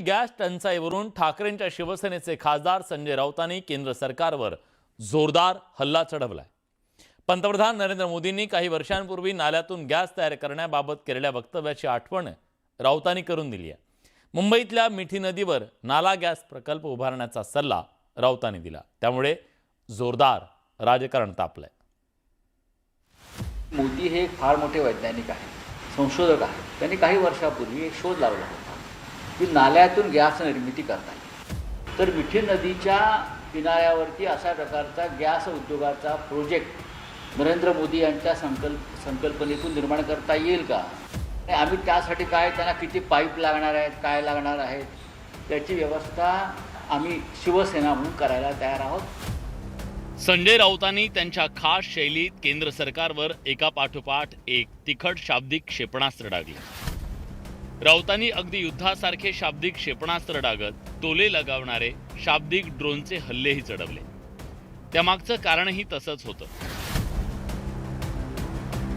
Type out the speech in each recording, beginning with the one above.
Gas टंचाईवरून ठाकरेंच्या शिवसेनेचे खासदार संजय राऊतांनी केंद्र सरकारवर जोरदार हल्ला चढवलाय। पंतप्रधान नरेंद्र मोदींनी काही वर्षांपूर्वी नाल्यातून गॅस तयार करण्याबाबत केलेल्या वक्तव्याची आठवण राऊतांनी करून दिली आहे। मुंबईतल्या मिठी नदीवर नाला गॅस प्रकल्प उभारण्याचा सल्ला राऊतांनी दिला, त्यामुळे जोरदार राजकारण तापलंय। मोदी हे फार मोठे वैज्ञानिक आहेत, संशोधक आहेत। त्यांनी काही वर्षापूर्वी एक शोध लावला होता की नाल्यातून गॅस निर्मिती करता येईल। तर मिठी नदीच्या किनाऱ्यावरती अशा प्रकारचा गॅस उद्योगाचा प्रोजेक्ट नरेंद्र मोदी यांच्या संकल्पनेतून निर्माण करता येईल का? आम्ही त्यासाठी काय, त्यांना किती पाईप लागणार आहेत, काय लागणार आहेत, त्याची व्यवस्था आम्ही शिवसेना म्हणून करायला तयार आहोत। संजय राऊतांनी त्यांच्या खास शैलीत केंद्र सरकारवर एका पाठोपाठ एक तिखट शाब्दिक क्षेपणास्त्र डागले। राऊतांनी अगदी युद्धासारखे शाब्दिक क्षेपणास्त्र डागत टोले लगावणारे शाब्दिक ड्रोनचे हल्लेही चढवले। त्यामागचं कारणही तसंच होतं।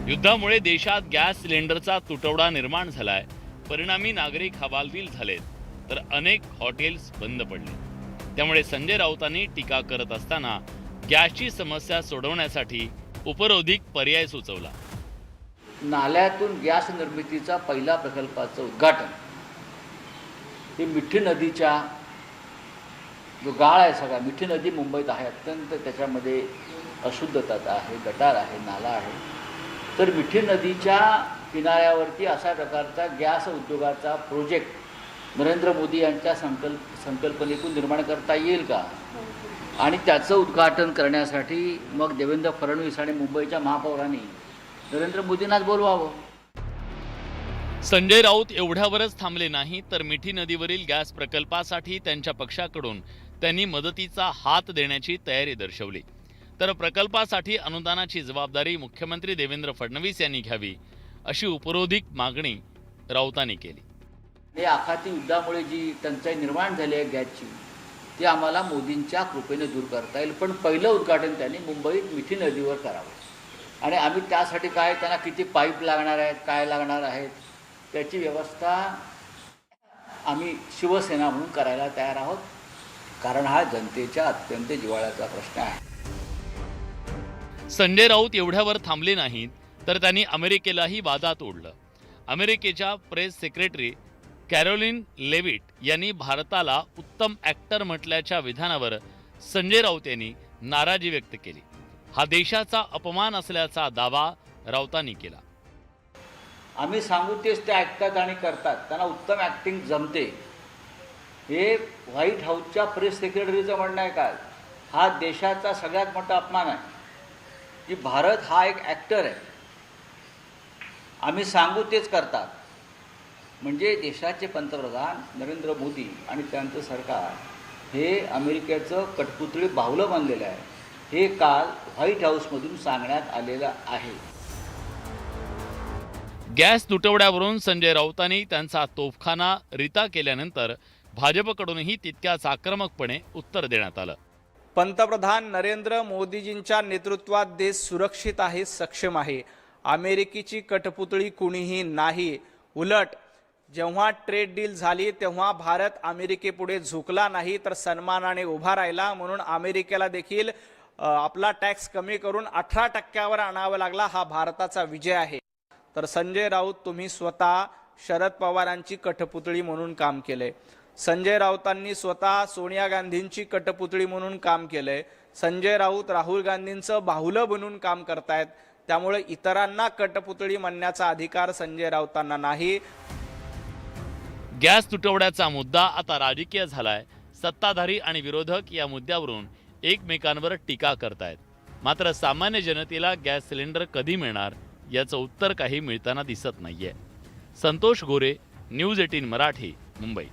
युद्धामुळे देशात गॅस सिलेंडरचा तुटवडा निर्माण झालाय, परिणामी नागरिक हवालदिल झालेत, तर अनेक हॉटेल्स बंद पडले। त्यामुळे संजय राऊतांनी टीका करत असताना गॅसची समस्या सोडवण्यासाठी उपरोधिक पर्याय सुचवला। नाल्यातून गॅस निर्मितीचा पहिला प्रकल्पाचं उद्घाटन हे मिठी नदीच्या जो गाळ आहे, सगळा मिठी नदी मुंबईत आहे, अत्यंत त्याच्यामध्ये अशुद्धता आहे, गटार आहे, नाला आहे। तर मिठी नदीच्या किनाऱ्यावरती अशा प्रकारचा गॅस उद्योगाचा प्रोजेक्ट नरेंद्र मोदी यांच्या संकल्पनेतून निर्माण करता येईल का? आणि त्याचं उद्घाटन करण्यासाठी मग देवेंद्र फडणवीस आणि मुंबईच्या महापौरांनी नरेंद्र मोदींनाच बोलवावं। संजय राऊत एवढ्यावरच थांबले नाही, तर मिठी नदीवरील गॅस प्रकल्पासाठी त्यांच्या पक्षाकडून त्यांनी मदतीचा हात देण्याची तयारी दर्शवली। तर प्रकल्पासाठी अनुदानाची जबाबदारी मुख्यमंत्री देवेंद्र फडणवीस यांनी घ्यावी, अशी उपरोधिक मागणी राऊतांनी केली। हे आखाती युद्धामुळे जी टंचाई निर्माण झाली आहे गॅसची, ती आम्हाला मोदींच्या कृपेने दूर करता येईल। पण पहिलं उद्घाटन त्यांनी मुंबईत मिठी नदीवर करावं। आणि आम्ही त्यासाठी काय, त्यांना किती पाईप लागणार आहेत, काय लागणार आहेत, त्याची व्यवस्था आम्ही शिवसेना म्हणून करायला तयार आहोत। कारण हा जनतेच्या अत्यंत जिव्हाळ्याचा प्रश्न आहे। संजय राऊत एवढ्यावर थांबले नाहीत, तर त्यांनी अमेरिकेलाही वादात ओढलं। अमेरिकेच्या प्रेस सेक्रेटरी कॅरोलिन लेविट यांनी भारताला उत्तम ॲक्टर म्हटल्याच्या विधानावर संजय राऊत यांनी नाराजी व्यक्त केली। हा देशाचा अपमान असल्याचा दावा राऊतांनी केला। आम्ही सांगू तेच ते ऐकतात आणि करतात, त्यांना उत्तम ॲक्टिंग जमते। हे व्हाईट हाऊसच्या प्रेस सेक्रेटरीचं म्हणणं आहे काय? हा देशाचा सगळ्यात मोठा अपमान आहे की भारत हा एक ॲक्टर आहे, आम्ही सांगू तेच करतात। म्हणजे देशाचे पंतप्रधान नरेंद्र मोदी आणि त्यांचं सरकार हे अमेरिकेचं कठपुतळी बाहुलं बनलेलं आहे, हे काल व्हाईट हाऊसमधून सांगण्यात आलेलं आहे। गॅस तुटवड्यावरून संजय राऊतांनी त्यांचा तोफखाना रिता केल्यानंतर भाजपकडूनही तितक्याच आक्रमकपणे उत्तर देण्यात आलं। पंतप्रधान नरेंद्र मोदीजींच्या नेतृत्वात देश सुरक्षित आहे, सक्षम आहे। अमेरिकेची कठपुतळी कुणीही नाही। उलट जेव्हा ट्रेड डील झाली तेव्हा भारत अमेरिकेपुढे झुकला नाही, तर सन्मानाने उभा राहिला। म्हणून अमेरिकेला देखील आपला टॅक्स कमी करून 18% आणावा लागला। हा भारताचा विजय आहे। तर संजय राऊत, तुम्ही स्वतः शरद पवारांची कठपुतळी म्हणून काम केले। संजय राऊतांनी स्वतः सोनिया गांधींची कठपुतळी म्हणून काम केलंय। संजय राऊत राहुल गांधींचं बाहुलं बनून काम करतायत। त्यामुळे इतरांना कठपुतळी म्हणण्याचा अधिकार संजय राऊतांना नाही। गॅस तुटवड्याचा मुद्दा आता राजकीय झालाय। सत्ताधारी आणि विरोधक या मुद्द्यावरून एकमेकांवर टीका करतायत। मात्र सामान्य जनतेला गॅस सिलेंडर कधी मिळणार याचं उत्तर काही मिळताना दिसत नाहीये। संतोष गोरे, न्यूज 18 मराठी, मुंबई।